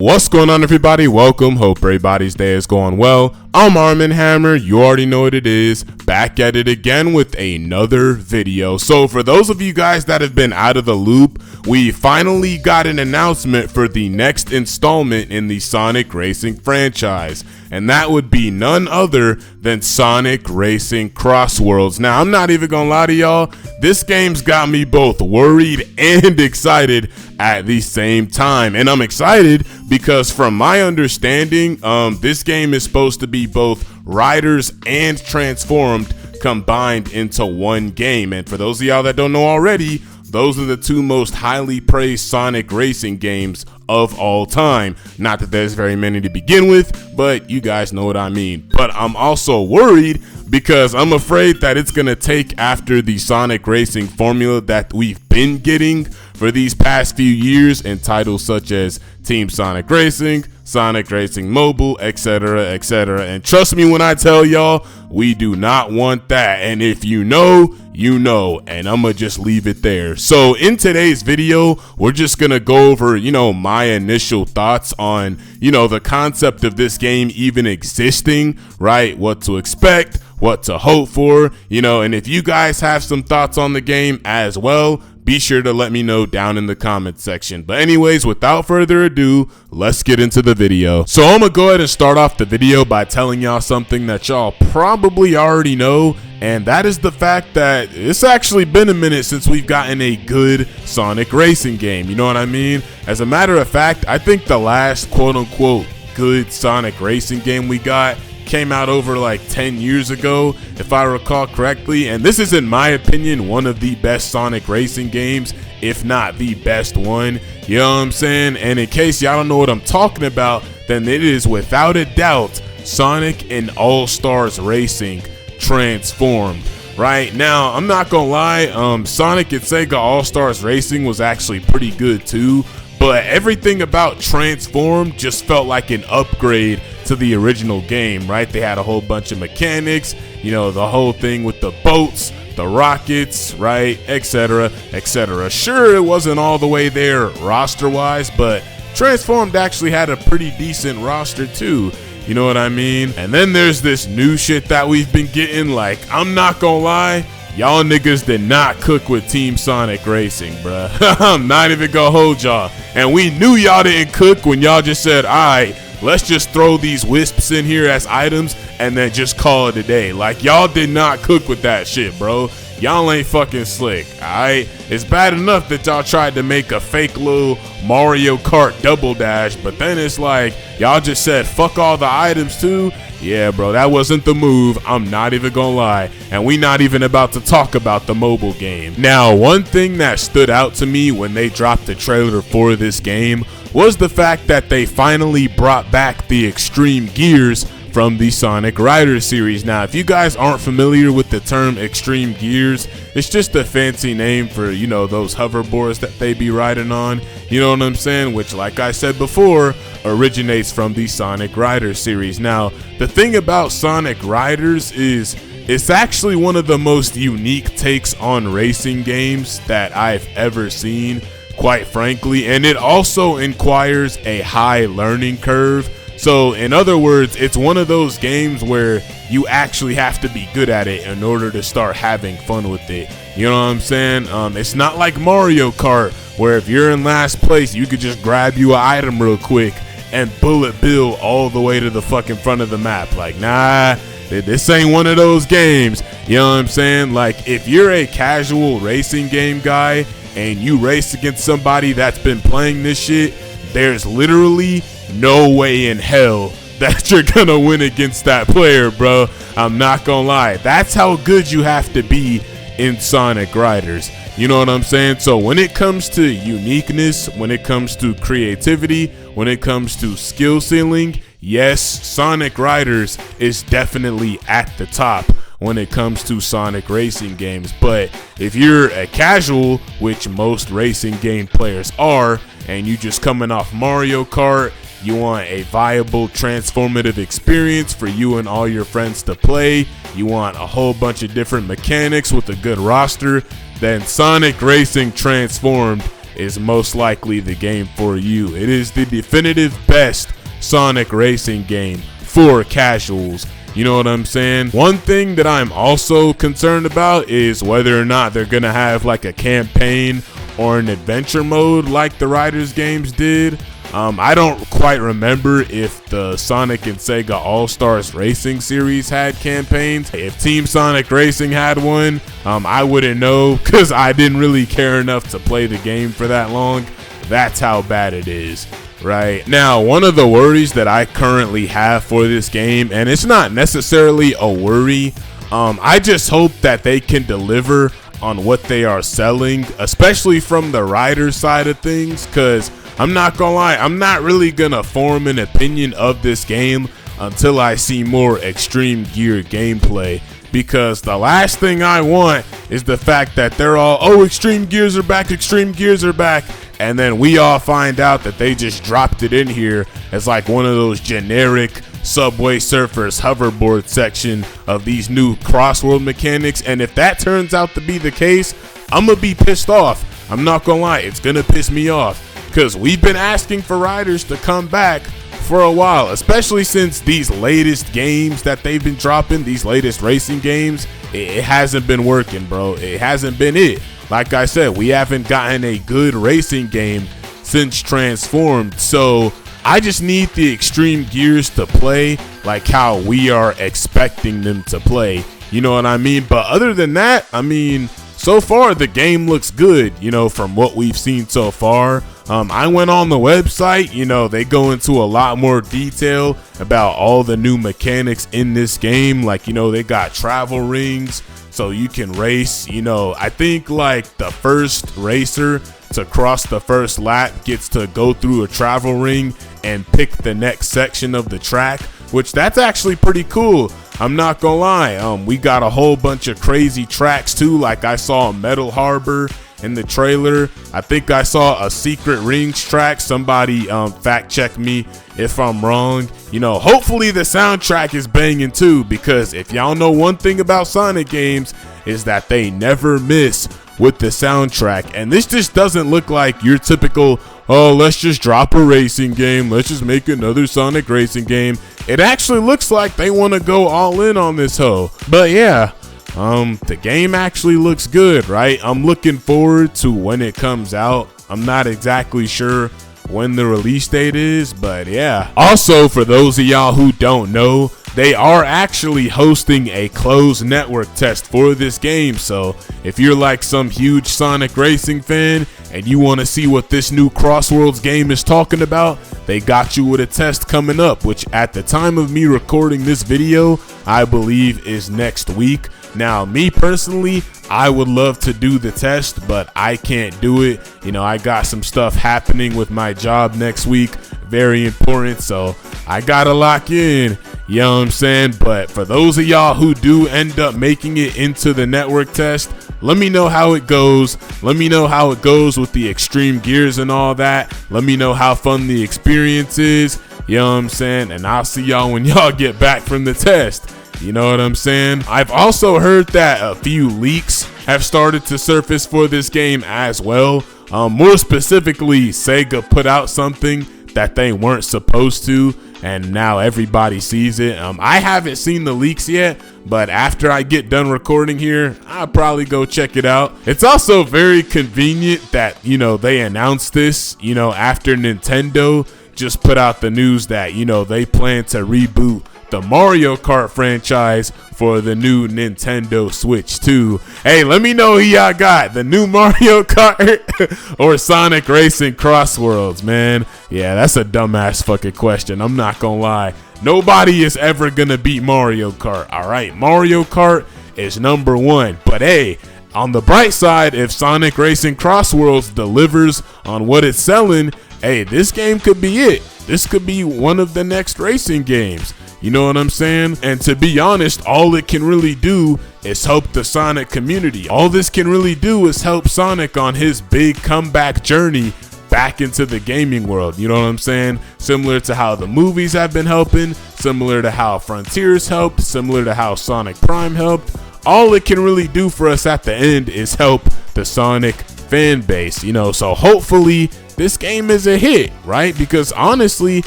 What's going on, everybody? Welcome. Hope everybody's day is going well. I'm Armin Hammer. You already know what it is. Back at it again with another video. So for those of you guys that have been out of the loop, we finally got an announcement for the next installment in the Sonic Racing franchise. And that would be none other than Sonic Racing CrossWorlds. Now, I'm not even gonna lie to y'all. This game's got me both worried and excited at the same time. And I'm excited because from my understanding, this game is supposed to be both riders and transformed combined into one game. And for those of y'all that don't know already, those are the two most highly praised Sonic racing games of all time. Not that there's very many to begin with, but you guys know what I mean. But I'm also worried because I'm afraid that it's gonna take after the Sonic racing formula that we've been getting for these past few years in titles such as Team Sonic Racing, Sonic Racing Mobile, etc, etc. And trust me when I tell y'all, we do not want that. And if you know, you know, and I'm gonna just leave it there. So in today's video, we're just gonna go over, my initial thoughts on, the concept of this game even existing, right? What to expect, what to hope for, and if you guys have some thoughts on the game as well, be sure to let me know down in the comment section. But anyways, without further ado, let's get into the video. So I'm gonna go ahead and start off the video by telling y'all something that y'all probably already know, and that is the fact that it's actually been a minute since we've gotten a good Sonic racing game. You know what I mean? As a matter of fact, I think the last quote-unquote good Sonic racing game we got came out over like 10 years ago, if I recall correctly, and this is, in my opinion, one of the best Sonic racing games, if not the best one. You know what I'm saying? And in case y'all don't know what I'm talking about, then it is without a doubt Sonic and All-Stars Racing transformed. Right now, I'm not gonna lie, Sonic and Sega All-Stars Racing was actually pretty good too, but everything about Transformed just felt like an upgrade to the original game, right? They had a whole bunch of mechanics, the whole thing with the boats, the rockets, right, etc, etc. Sure, it wasn't all the way there roster-wise, but Transformed actually had a pretty decent roster too. You know what I mean? And then there's this new shit that we've been getting. Like, I'm not gonna lie, y'all niggas did not cook with Team Sonic Racing, bruh. I'm not even gonna hold y'all. And we knew y'all didn't cook when y'all just said, alright, let's just throw these wisps in here as items and then just call it a day. Like, y'all did not cook with that shit, bro. Y'all ain't fucking slick, alright? It's bad enough that y'all tried to make a fake little Mario Kart double dash, but then it's like, y'all just said, fuck all the items too? Yeah, bro, that wasn't the move. I'm not even gonna lie. And we not even about to talk about the mobile game. Now, one thing that stood out to me when they dropped the trailer for this game was the fact that they finally brought back the extreme gears from the Sonic Riders series. Now, if you guys aren't familiar with the term extreme gears, it's just a fancy name for, those hoverboards that they be riding on. You know what I'm saying? Which, like I said before, originates from the Sonic Riders series. Now, the thing about Sonic Riders is it's actually one of the most unique takes on racing games that I've ever seen, quite frankly, and it also requires a high learning curve. So in other words, it's one of those games where you actually have to be good at it in order to start having fun with it. You know what I'm saying? It's not like Mario Kart, where if you're in last place, you could just grab you an item real quick and bullet bill all the way to the fucking front of the map. Like, nah, this ain't one of those games. You know what I'm saying? Like, if you're a casual racing game guy and you race against somebody that's been playing this shit, there's literally no way in hell that you're gonna win against that player, bro. I'm not gonna lie. That's how good you have to be in Sonic Riders. You know what I'm saying? So when it comes to uniqueness, when it comes to creativity, when it comes to skill ceiling, yes, Sonic Riders is definitely at the top when it comes to Sonic racing games. But if you're a casual, which most racing game players are, and you just coming off Mario Kart, you want a viable transformative experience for you and all your friends to play, you want a whole bunch of different mechanics with a good roster, then Sonic Racing Transformed is most likely the game for you. It is the definitive best Sonic racing game for casuals. You know what I'm saying? One thing that I'm also concerned about is whether or not they're gonna have like a campaign or an adventure mode like the Riders games did. I don't quite remember if the Sonic and Sega All-Stars Racing series had campaigns. If Team Sonic Racing had one, I wouldn't know because I didn't really care enough to play the game for that long. That's how bad it is. Right now, one of the worries that I currently have for this game, and it's not necessarily a worry, I just hope that they can deliver on what they are selling, especially from the rider side of things, because I'm not gonna lie, I'm not really gonna form an opinion of this game until I see more Extreme Gear gameplay, because the last thing I want is the fact that they're all, oh, Extreme Gears are back, Extreme Gears are back, and then we all find out that they just dropped it in here as like one of those generic Subway Surfers hoverboard section of these new CrossWorld mechanics. And if that turns out to be the case, I'm gonna be pissed off. I'm not gonna lie, it's gonna piss me off, because we've been asking for Riders to come back for a while, especially since these latest games that they've been dropping, these latest racing games, it hasn't been working, bro. It hasn't been it. Like I said, we haven't gotten a good racing game since Transformed, so I just need the Extreme Gears to play like how we are expecting them to play. You know what I mean? But other than that, I mean, so far the game looks good, you know, from what we've seen so far. I went on the website, you know, they go into a lot more detail about all the new mechanics in this game. Like, you know, they got travel rings so you can race. You know, I think like the first racer to cross the first lap gets to go through a travel ring and pick the next section of the track, which that's actually pretty cool. I'm not gonna lie, we got a whole bunch of crazy tracks too. Like I saw Metal Harbor in the trailer. I think I saw a Secret Rings track. Somebody fact check me if I'm wrong. You know, hopefully the soundtrack is banging too, because if y'all know one thing about Sonic games is that they never miss with the soundtrack. And this just doesn't look like your typical, oh, let's just drop a racing game, let's just make another Sonic racing game. It actually looks like they want to go all in on this hoe. But yeah, the game actually looks good, right? I'm looking forward to when it comes out. I'm not exactly sure when the release date is, but yeah. Also, for those of y'all who don't know, they are actually hosting a closed network test for this game. So if you're like some huge Sonic racing fan and you want to see what this new CrossWorlds game is talking about, they got you with a test coming up, which at the time of me recording this video, I believe is next week. Now, me personally, I would love to do the test, but I can't do it. You know, I got some stuff happening with my job next week, very important, so I gotta lock in, you know what I'm saying? But for those of y'all who do end up making it into the network test, let me know how it goes. Let me know how it goes with the Extreme Gears and all that. Let me know how fun the experience is, you know what I'm saying? And I'll see y'all when y'all get back from the test. You know what I'm saying? I've also heard that a few leaks have started to surface for this game as well. More specifically, Sega put out something that they weren't supposed to, and now everybody sees it. I haven't seen the leaks yet, but after I get done recording here, I'll probably go check it out. It's also very convenient that, you know, they announced this, you know, after Nintendo just put out the news that, you know, they plan to reboot the Mario Kart franchise for the new Nintendo Switch 2. Hey, let me know who y'all got, the new Mario Kart or Sonic Racing CrossWorlds, man. Yeah, that's a dumbass fucking question, I'm not gonna lie. Nobody is ever gonna beat Mario Kart, alright? Mario Kart is #1, but hey, on the bright side, if Sonic Racing CrossWorlds delivers on what it's selling, hey, this game could be it. This could be one of the next racing games. You know what I'm saying? And to be honest, all it can really do is help the Sonic community. All this can really do is help Sonic on his big comeback journey back into the gaming world. You know what I'm saying? Similar to how the movies have been helping, similar to how Frontiers helped, similar to how Sonic Prime helped. All it can really do for us at the end is help the Sonic fan base, you know, so hopefully this game is a hit, right? Because honestly,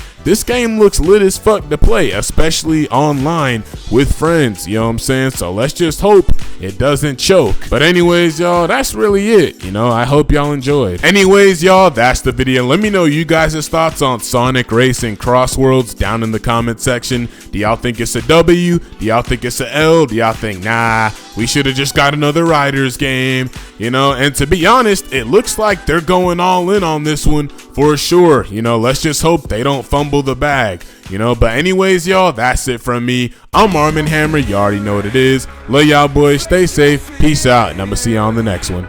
this game looks lit as fuck to play, especially online with friends, you know what I'm saying? So let's just hope it doesn't choke. But anyways, y'all, that's really it. You know, I hope y'all enjoyed. Anyways, y'all, that's the video. Let me know you guys' thoughts on Sonic Racing CrossWorlds down in the comment section. Do y'all think it's a W? Do y'all think it's a L? Do y'all think, nah, we should have just got another Riders game? You know, and to be honest, it looks like they're going all in on this one for sure. You know, let's just hope they don't fumble the bag, you know. But anyways, y'all, that's it from me. I'm Arm and Hammer. You already know what it is. Love y'all boys. Stay safe. Peace out. And I'm going to see you on the next one.